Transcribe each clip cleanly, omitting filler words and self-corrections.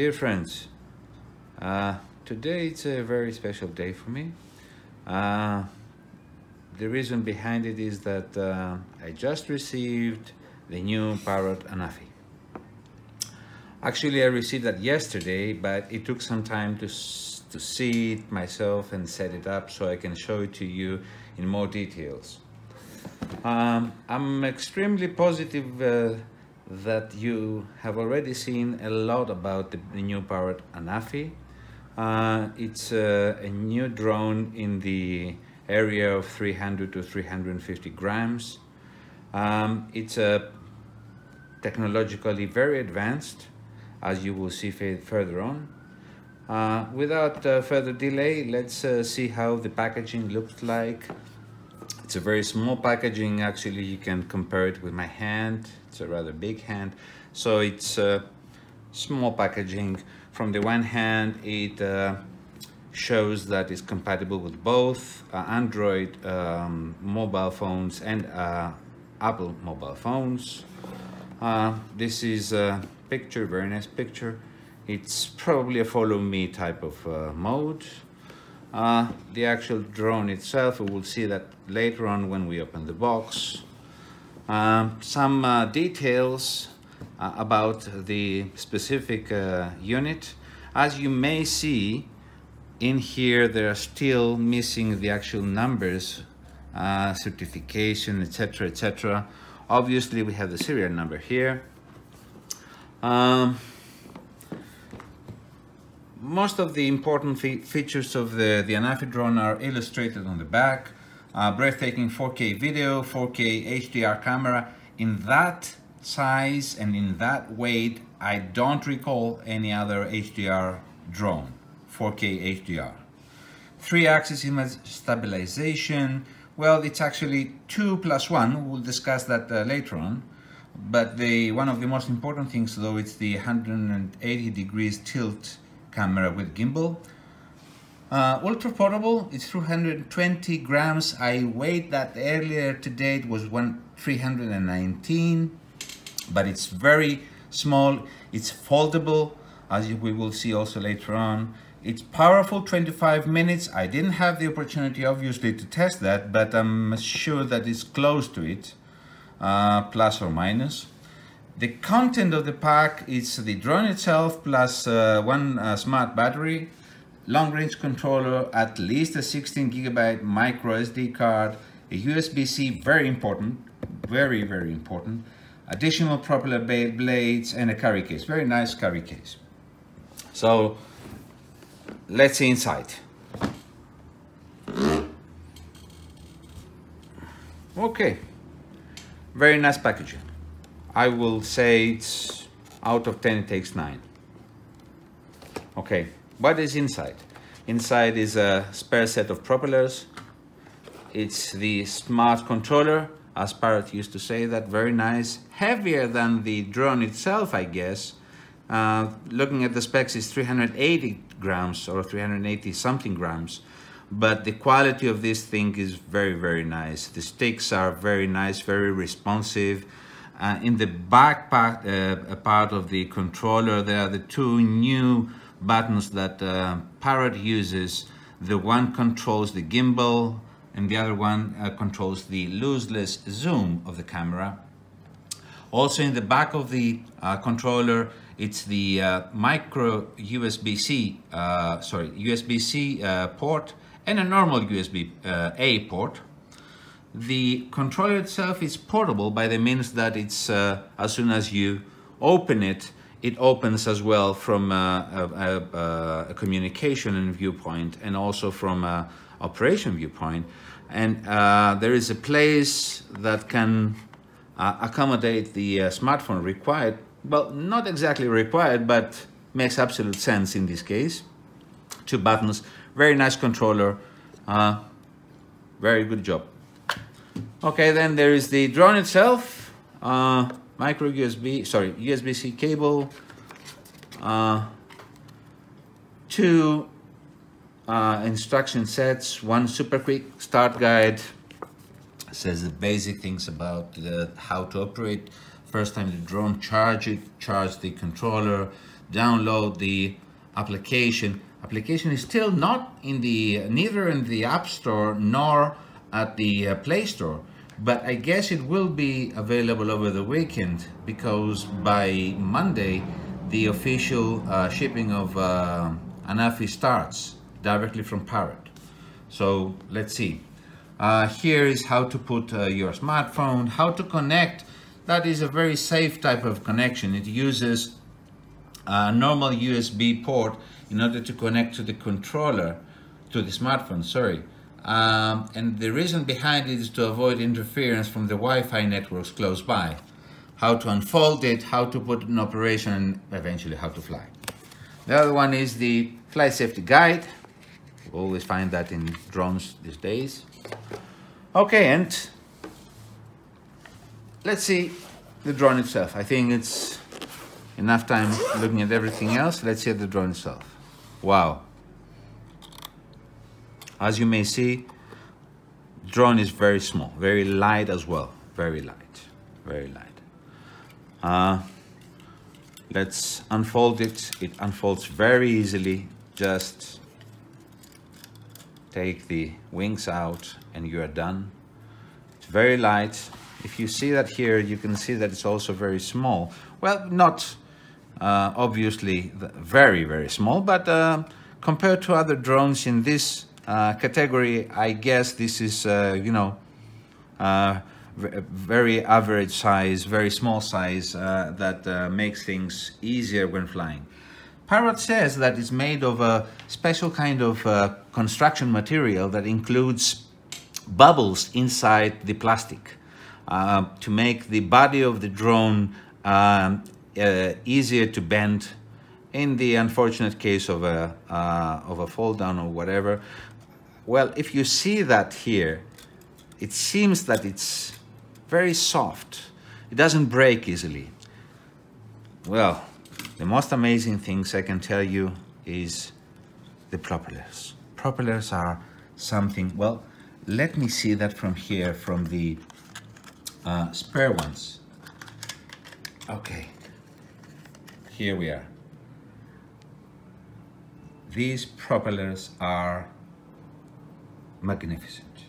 Dear friends, today it's a very special day for me. The reason behind it is that I just received the new Parrot Anafi. Actually, I received that yesterday, but it took some time to see it myself and set it up so I can show it to you in more details. I'm extremely positive that you have already seen a lot about the new Parrot Anafi. It's a new drone in the area of 300 to 350 grams. It's technologically very advanced, as you will see further on. Without further delay, let's see how the packaging looks like. It's a very small packaging. Actually, you can compare it with my hand. It's a rather big hand, so it's small packaging. From the one hand, it shows that it's compatible with both Android mobile phones and Apple mobile phones. This is a picture, very nice picture. It's probably a follow me type of mode. The actual drone itself, we will see that later on when we open the box. Some details about the specific unit. As you may see in here, they are still missing the actual numbers, certification, etc., etc. Obviously, we have the serial number here. Most of the important features of the Anafi drone are illustrated on the back. Breathtaking 4K video, 4K HDR camera. In that size and in that weight, I don't recall any other HDR drone, 4K HDR. 3-axis image stabilization. Well, it's actually 2+1. We'll discuss that later on. But one of the most important things, though, it's the 180 degrees tilt camera with gimbal. Ultra portable, it's 220 grams. I weighed that earlier today, it was 319, but it's very small. It's foldable, as we will see also later on. It's powerful, 25 minutes. I didn't have the opportunity, obviously, to test that, but I'm sure that it's close to it, plus or minus. The content of the pack is the drone itself plus one smart battery, long-range controller, at least a 16 gigabyte micro SD card, a USB-C, very important, very, very important, additional propeller blades, and a carry case, very nice carry case. So let's see inside. Okay, very nice packaging. I will say it's out of 10, it takes 9. Okay, what is inside? Inside is a spare set of propellers. It's the smart controller, as Parrot used to say that, very nice. Heavier than the drone itself, I guess. Looking at the specs, it's 380 grams or 380 something grams. But the quality of this thing is very, very nice. The sticks are very nice, very responsive. In the back part of the controller, there are the two new buttons that Parrot uses. The one controls the gimbal and the other one controls the lossless zoom of the camera. Also in the back of the controller, it's the micro USB-C, USB-C port and a normal USB-A port. The controller itself is portable by the means that it's as soon as you open it, it opens as well from a communication and viewpoint, and also from an operation viewpoint. And there is a place that can accommodate the smartphone required. Well, not exactly required, but makes absolute sense in this case. 2 buttons, very nice controller, very good job. Okay, then there is the drone itself, micro USB-C cable, 2 instruction sets, 1 super quick start guide, says the basic things about how to operate. First time the drone, charge the controller, download the application. Application is still not in the, neither in the App Store nor at the Play Store, but I guess it will be available over the weekend, because by Monday the official shipping of Anafi starts directly from Parrot. So let's see. Here is how to put your smartphone, how to connect. That is a very safe type of connection. It uses a normal USB port in order to connect to the controller, to the smartphone, sorry. And the reason behind it is to avoid interference from the Wi-Fi networks close by. How to unfold it, how to put it in operation, and eventually how to fly. The other one is the flight safety guide. You always find that in drones these days. Okay, and let's see the drone itself. I think it's enough time looking at everything else. Let's see the drone itself. Wow. As you may see, drone is very small, very light as well. Very light, very light. Let's unfold it. It unfolds very easily. Just take the wings out and you are done. It's very light. If you see that here, you can see that it's also very small. Well, not obviously very, very small, but compared to other drones in this category, I guess this is, you know, very average size, very small size that makes things easier when flying. Parrot says that it's made of a special kind of construction material that includes bubbles inside the plastic to make the body of the drone easier to bend in the unfortunate case of a fall down or whatever. Well, if you see that here, it seems that it's very soft. It doesn't break easily. Well, the most amazing things I can tell you is the propellers. Propellers are something, well, let me see that from here, from the spare ones. Okay, here we are. These propellers are magnificent.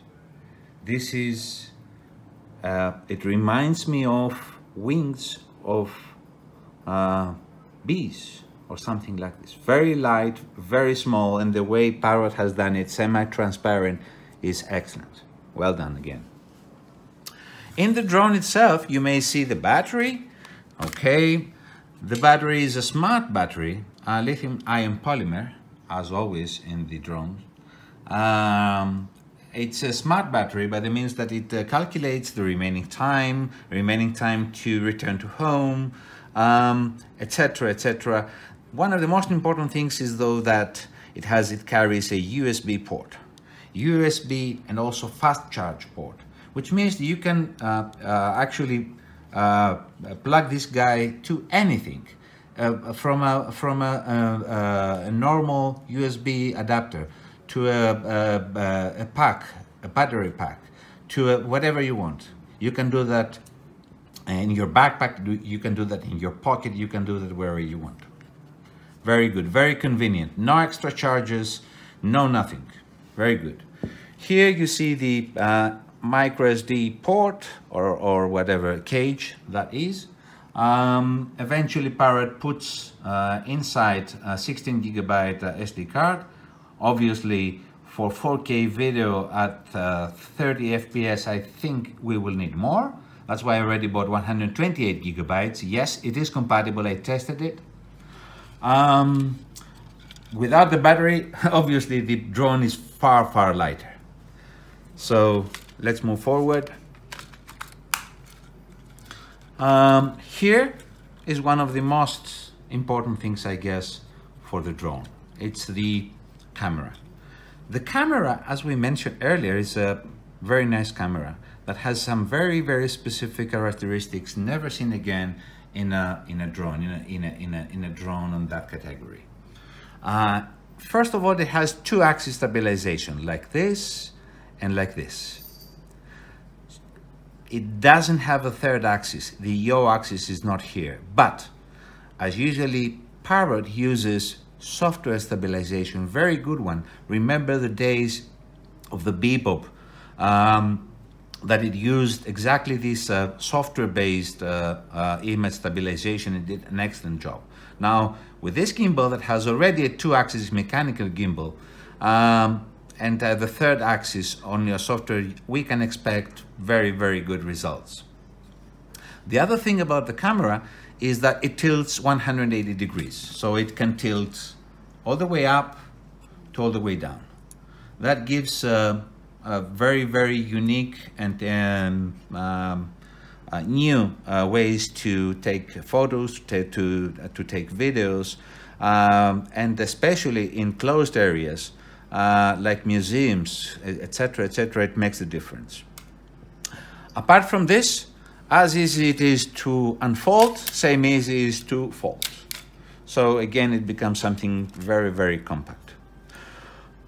This is, it reminds me of wings of bees or something like this. Very light, very small, and the way Parrot has done it, semi-transparent, is excellent. Well done again. In the drone itself, you may see the battery. Okay, the battery is a smart battery, lithium-ion polymer, as always in the drone. It's a smart battery, but it means that it calculates the remaining time to return to home, etc., etc. One of the most important things is, though, that it carries a USB port, USB and also fast charge port, which means that you can actually plug this guy to anything, from a normal USB adapter to a battery pack, to whatever you want. You can do that in your backpack, you can do that in your pocket, you can do that wherever you want. Very good, very convenient. No extra charges, no nothing. Very good. Here you see the micro SD port or whatever cage that is. Eventually Parrot puts inside a 16 gigabyte SD card. Obviously, for 4K video at 30 FPS, I think we will need more. That's why I already bought 128 gigabytes. Yes, it is compatible. I tested it. Without the battery, obviously the drone is far, far lighter. So let's move forward. Here is one of the most important things, I guess, for the drone. It's the camera. The camera, as we mentioned earlier, is a very nice camera that has some very, very specific characteristics never seen again in a drone, in a drone on that category. First of all, it has 2-axis stabilization, like this and like this. It doesn't have a third axis. The yaw axis is not here, but as usually Parrot uses software stabilization, very good one. Remember the days of the Bebop, that it used exactly this software-based image stabilization. It did an excellent job. Now, with this gimbal that has already a 2-axis mechanical gimbal, and the 3rd axis on your software, we can expect very, very good results. The other thing about the camera is that it tilts 180 degrees. So it can tilt all the way up to all the way down. That gives a very, very unique and new ways to take photos, to take videos, and especially in closed areas like museums, etc., etc., it makes a difference. Apart from this, as easy it is to unfold, same easy is to fold. So again, it becomes something very, very compact.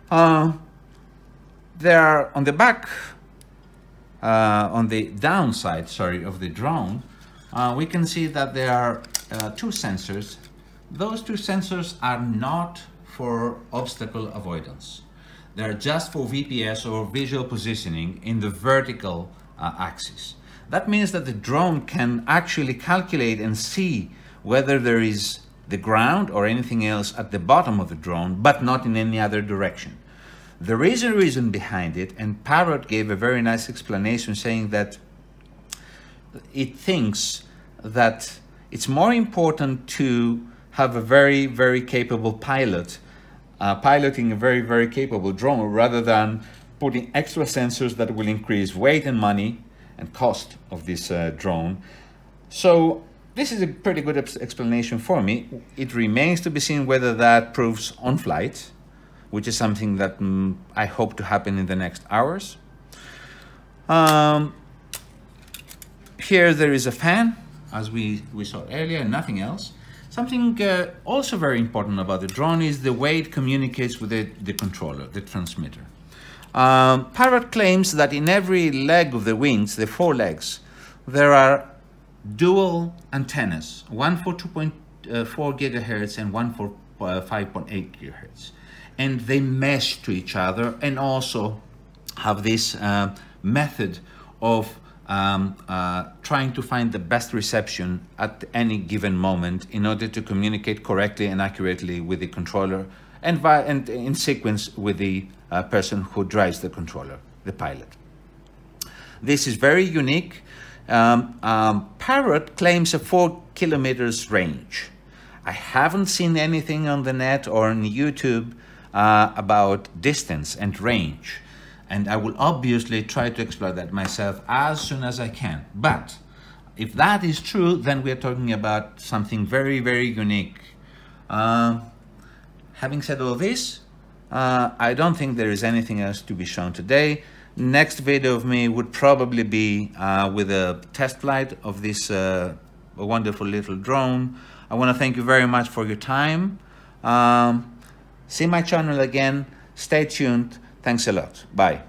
There are on the back, on the downside, sorry, of the drone, we can see that there are 2 sensors. Those 2 sensors are not for obstacle avoidance. They're just for VPS or visual positioning in the vertical axis. That means that the drone can actually calculate and see whether there is the ground or anything else at the bottom of the drone, but not in any other direction. There is a reason behind it, and Parrot gave a very nice explanation saying that it thinks that it's more important to have a very, very capable pilot piloting a very, very capable drone rather than putting extra sensors that will increase weight and money and cost of this drone. So this is a pretty good explanation for me. It remains to be seen whether that proves on flight, which is something that I hope to happen in the next hours. Here there is a fan, as we saw earlier, nothing else. Something also very important about the drone is the way it communicates with the controller, the transmitter. Parrot claims that in every leg of the wings, the 4 legs, there are dual antennas, one for 2.4 gigahertz and one for 5.8 gigahertz. And they mesh to each other and also have this method of trying to find the best reception at any given moment in order to communicate correctly and accurately with the controller and in sequence with the person who drives the controller, the pilot. This is very unique. Parrot claims a 4 kilometers range. I haven't seen anything on the net or on YouTube about distance and range. And I will obviously try to explore that myself as soon as I can. But if that is true, then we are talking about something very, very unique. Having said all this, I don't think there is anything else to be shown today. Next video of me would probably be with a test flight of this wonderful little drone. I want to thank you very much for your time. See my channel again. Stay tuned. Thanks a lot. Bye.